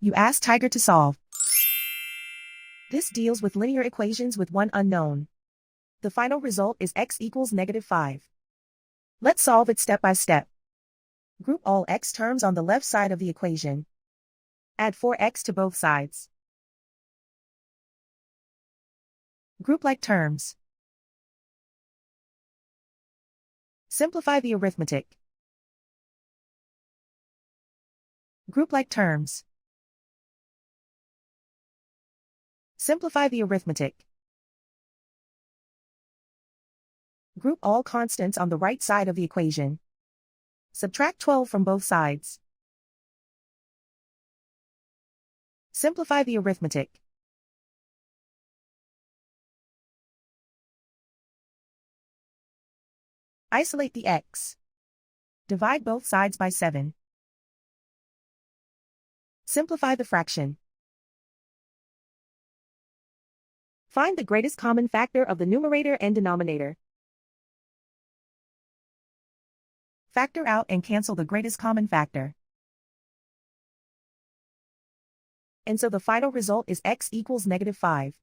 You ask Tiger to solve. This deals with linear equations with one unknown. The final result is x equals -5. Let's solve it step by step. Group all x terms on the left side of the equation. Add 4x to both sides. Group like terms. Simplify the arithmetic. Group like terms. Simplify the arithmetic. Group all constants on the right side of the equation. Subtract 12 from both sides. Simplify the arithmetic. Isolate the x. Divide both sides by 7. Simplify the fraction. Find the greatest common factor of the numerator and denominator. Factor out and cancel the greatest common factor. And so the final result is x equals -5.